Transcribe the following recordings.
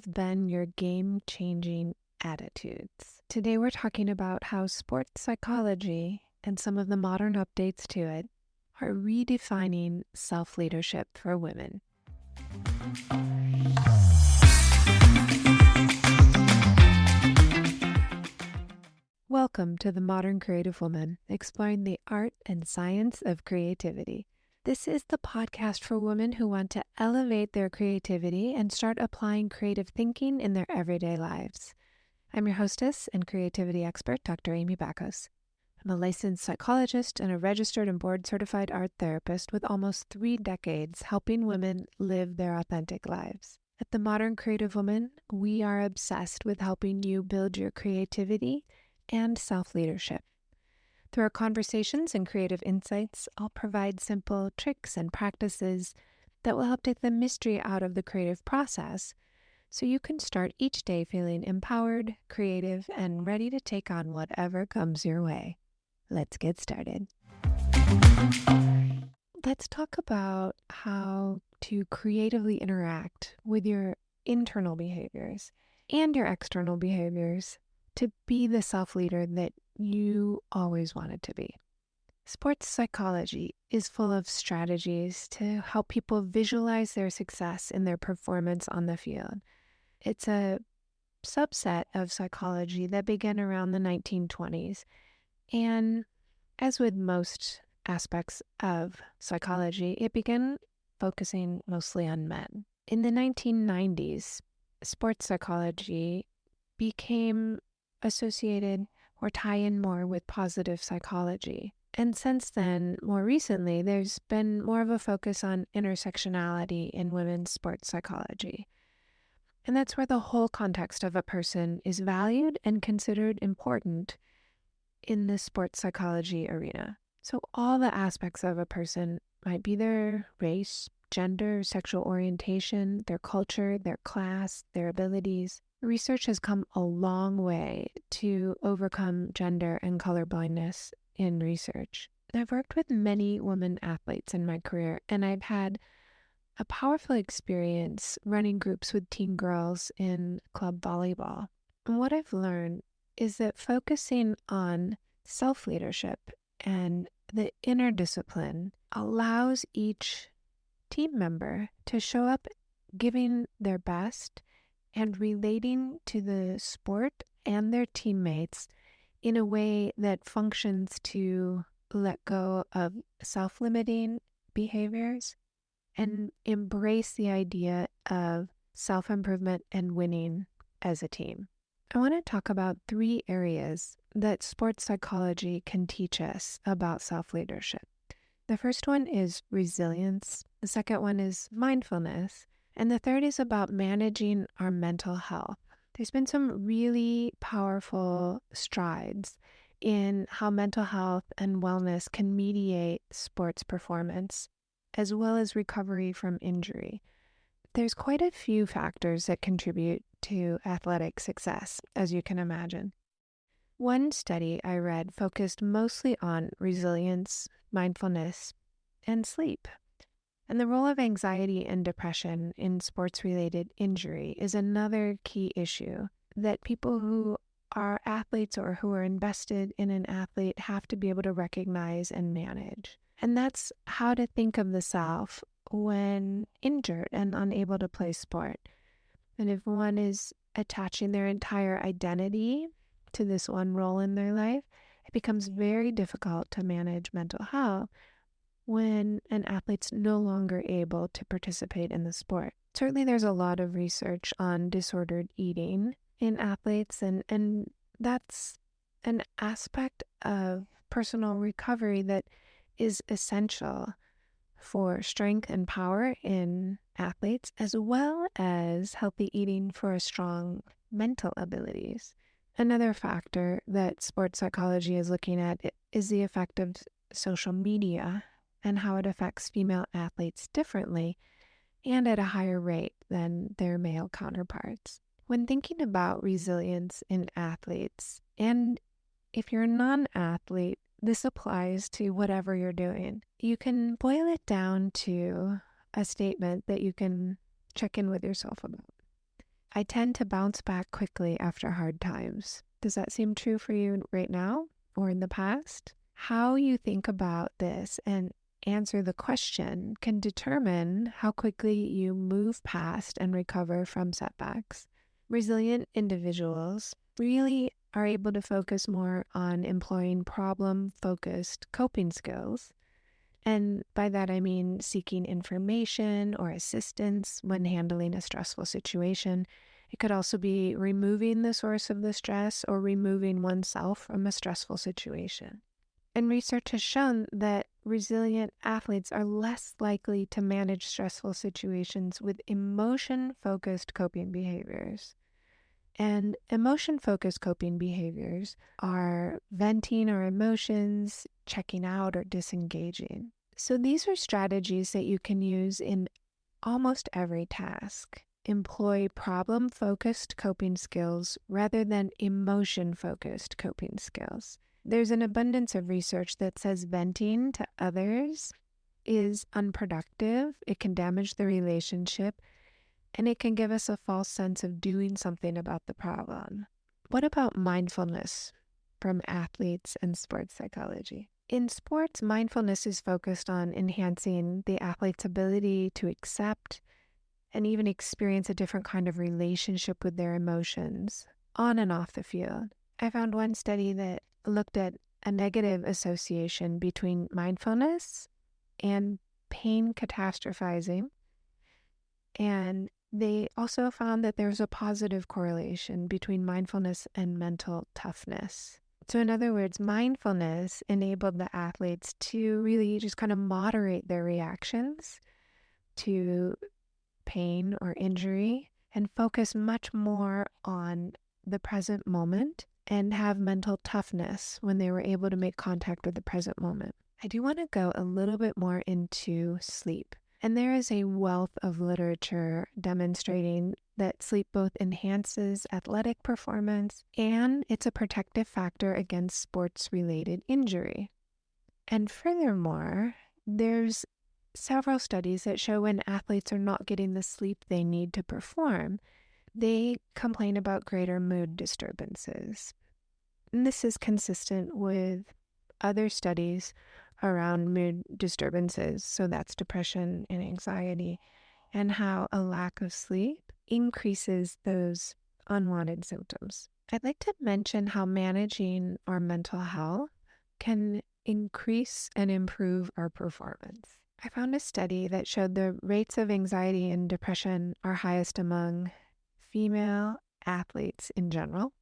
have been your game-changing attitudes? Today we're talking about how sports psychology and some of the modern updates to it are redefining self-leadership for women. Welcome to The Modern Creative Woman, exploring the art and science of creativity. This is the podcast for women who want to elevate their creativity and start applying creative thinking in their everyday lives. I'm your hostess and creativity expert, Dr. Amy Bacos. I'm a licensed psychologist and a registered and board-certified art therapist with almost 3 decades helping women live their authentic lives. At The Modern Creative Woman, we are obsessed with helping you build your creativity and self-leadership. Through our conversations and creative insights, I'll provide simple tricks and practices that will help take the mystery out of the creative process so you can start each day feeling empowered, creative, and ready to take on whatever comes your way. Let's get started. Let's talk about how to creatively interact with your internal behaviors and your external behaviors to be the self-leader that you always wanted to be. Sports psychology is full of strategies to help people visualize their success in their performance on the field. It's a subset of psychology that began around the 1920s. And as with most aspects of psychology, it began focusing mostly on men. In the 1990s, sports psychology became associated or tie in more with positive psychology. And since then, more recently, there's been more of a focus on intersectionality in women's sports psychology. And that's where the whole context of a person is valued and considered important in the sports psychology arena. So all the aspects of a person might be their race, gender, sexual orientation, their culture, their class, their abilities. Research has come a long way to overcome gender and colorblindness in research. I've worked with many women athletes in my career, and I've had a powerful experience running groups with teen girls in club volleyball. And what I've learned is that focusing on self-leadership and the inner discipline allows each team member to show up giving their best and relating to the sport and their teammates in a way that functions to let go of self-limiting behaviors and embrace the idea of self-improvement and winning as a team. I want to talk about 3 areas that sports psychology can teach us about self-leadership. The first one is resilience. The second one is mindfulness. And the third is about managing our mental health. There's been some really powerful strides in how mental health and wellness can mediate sports performance, as well as recovery from injury. There's quite a few factors that contribute to athletic success, as you can imagine. One study I read focused mostly on resilience, mindfulness, and sleep. And the role of anxiety and depression in sports-related injury is another key issue that people who are athletes or who are invested in an athlete have to be able to recognize and manage. And that's how to think of the self when injured and unable to play sport. And if one is attaching their entire identity to this one role in their life, it becomes very difficult to manage mental health when an athlete's no longer able to participate in the sport. Certainly there's a lot of research on disordered eating in athletes, and that's an aspect of personal recovery that is essential for strength and power in athletes, as well as healthy eating for strong mental abilities. Another factor that sports psychology is looking at is the effect of social media and how it affects female athletes differently and at a higher rate than their male counterparts. When thinking about resilience in athletes, and if you're a non-athlete, this applies to whatever you're doing. You can boil it down to a statement that you can check in with yourself about. I tend to bounce back quickly after hard times. Does that seem true for you right now or in the past? How you think about this and answer the question can determine how quickly you move past and recover from setbacks. Resilient individuals really are able to focus more on employing problem-focused coping skills. And by that, I mean seeking information or assistance when handling a stressful situation. It could also be removing the source of the stress or removing oneself from a stressful situation. And research has shown that resilient athletes are less likely to manage stressful situations with emotion-focused coping behaviors. And emotion-focused coping behaviors are venting our emotions, checking out, or disengaging. So these are strategies that you can use in almost every task. Employ problem-focused coping skills rather than emotion-focused coping skills. There's an abundance of research that says venting to others is unproductive. It can damage the relationship, and it can give us a false sense of doing something about the problem. What about mindfulness from athletes and sports psychology? In sports, mindfulness is focused on enhancing the athlete's ability to accept and even experience a different kind of relationship with their emotions on and off the field. I found one study that looked at a negative association between mindfulness and pain catastrophizing, and they also found that there's a positive correlation between mindfulness and mental toughness. So in other words, mindfulness enabled the athletes to really just kind of moderate their reactions to pain or injury and focus much more on the present moment and have mental toughness when they were able to make contact with the present moment. I do want to go a little bit more into sleep. And there is a wealth of literature demonstrating that sleep both enhances athletic performance and it's a protective factor against sports-related injury. And furthermore, there's several studies that show when athletes are not getting the sleep they need to perform, they complain about greater mood disturbances. And this is consistent with other studies around mood disturbances, so that's depression and anxiety, and how a lack of sleep increases those unwanted symptoms. I'd like to mention how managing our mental health can increase and improve our performance. I found a study that showed the rates of anxiety and depression are highest among female athletes in general,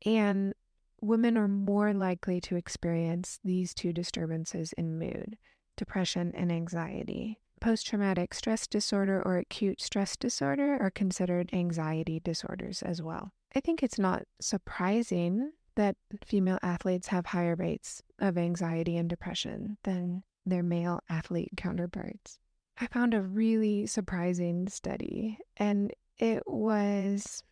and women are more likely to experience these two disturbances in mood, depression and anxiety. Post-traumatic stress disorder or acute stress disorder are considered anxiety disorders as well. I think it's not surprising that female athletes have higher rates of anxiety and depression than their male athlete counterparts. I found a really surprising study, and it was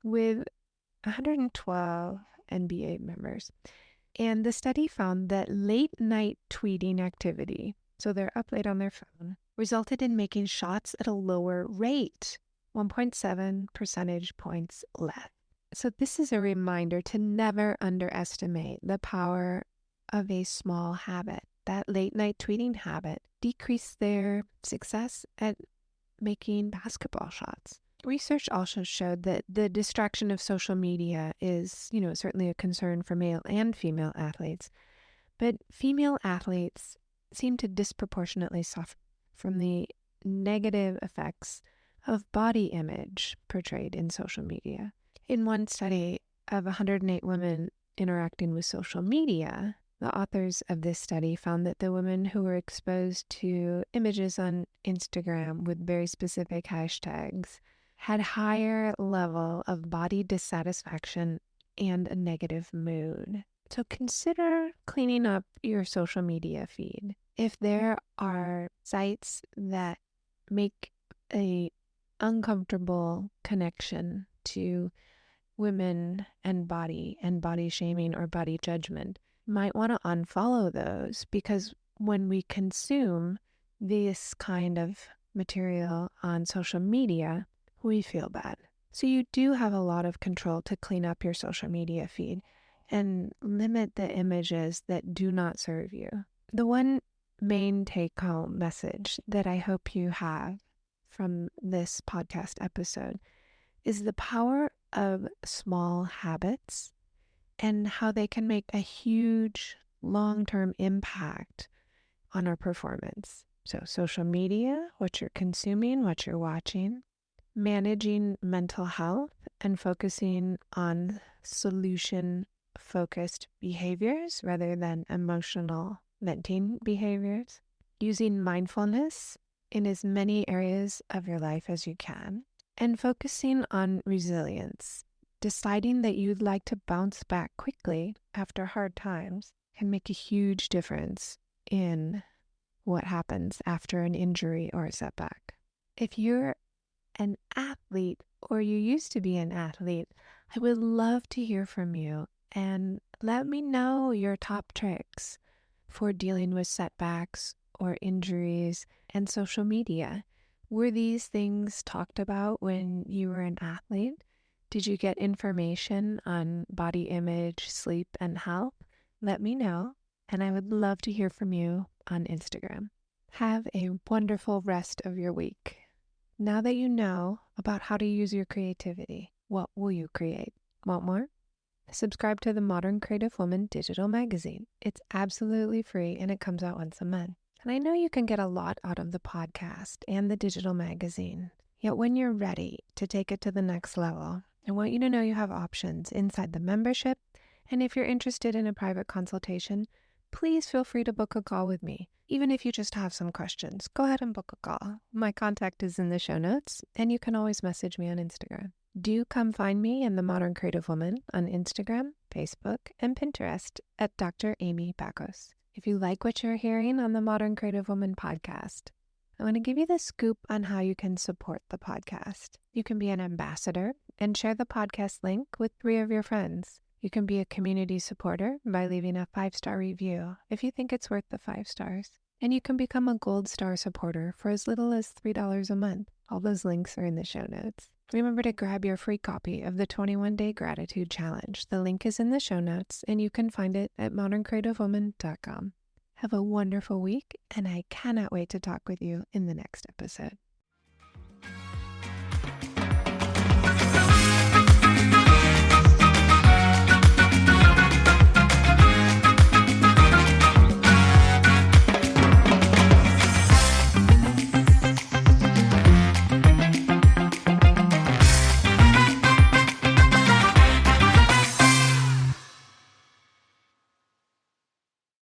with 112 NBA members. And the study found that late night tweeting activity, so they're up late on their phone, resulted in making shots at a lower rate, 1.7 percentage points less. So this is a reminder to never underestimate the power of a small habit. That late night tweeting habit decreased their success at making basketball shots. Research also showed that the distraction of social media is, certainly a concern for male and female athletes, but female athletes seem to disproportionately suffer from the negative effects of body image portrayed in social media. In one study of 108 women interacting with social media, the authors of this study found that the women who were exposed to images on Instagram with very specific hashtags had higher level of body dissatisfaction and a negative mood. So consider cleaning up your social media feed. If there are sites that make a uncomfortable connection to women and body shaming or body judgment, you might want to unfollow those, because when we consume this kind of material on social media, we feel bad. So you do have a lot of control to clean up your social media feed and limit the images that do not serve you. The one main take-home message that I hope you have from this podcast episode is the power of small habits and how they can make a huge long-term impact on our performance. So social media, what you're consuming, what you're watching, managing mental health and focusing on solution-focused behaviors rather than emotional venting behaviors, using mindfulness in as many areas of your life as you can, and focusing on resilience. Deciding that you'd like to bounce back quickly after hard times can make a huge difference in what happens after an injury or a setback. If you're an athlete or you used to be an athlete, I would love to hear from you and let me know your top tricks for dealing with setbacks or injuries and social media. Were these things talked about when you were an athlete? Did you get information on body image, sleep, and health? Let me know, and I would love to hear from you on Instagram. Have a wonderful rest of your week. Now that you know about how to use your creativity, what will you create? Want more? Subscribe to the Modern Creative Woman digital magazine. It's absolutely free and it comes out once a month. And I know you can get a lot out of the podcast and the digital magazine. Yet when you're ready to take it to the next level, I want you to know you have options inside the membership. And if you're interested in a private consultation, please feel free to book a call with me. Even if you just have some questions, go ahead and book a call. My contact is in the show notes, and you can always message me on Instagram. Do come find me and the Modern Creative Woman on Instagram, Facebook, and Pinterest at Dr. Amy Bacos. If you like what you're hearing on the Modern Creative Woman podcast, I want to give you the scoop on how you can support the podcast. You can be an ambassador and share the podcast link with 3 of your friends. You can be a community supporter by leaving a 5-star review if you think it's worth the 5 stars. And you can become a gold star supporter for as little as $3 a month. All those links are in the show notes. Remember to grab your free copy of the 21-Day Gratitude Challenge. The link is in the show notes, and you can find it at moderncreativewoman.com. Have a wonderful week, and I cannot wait to talk with you in the next episode.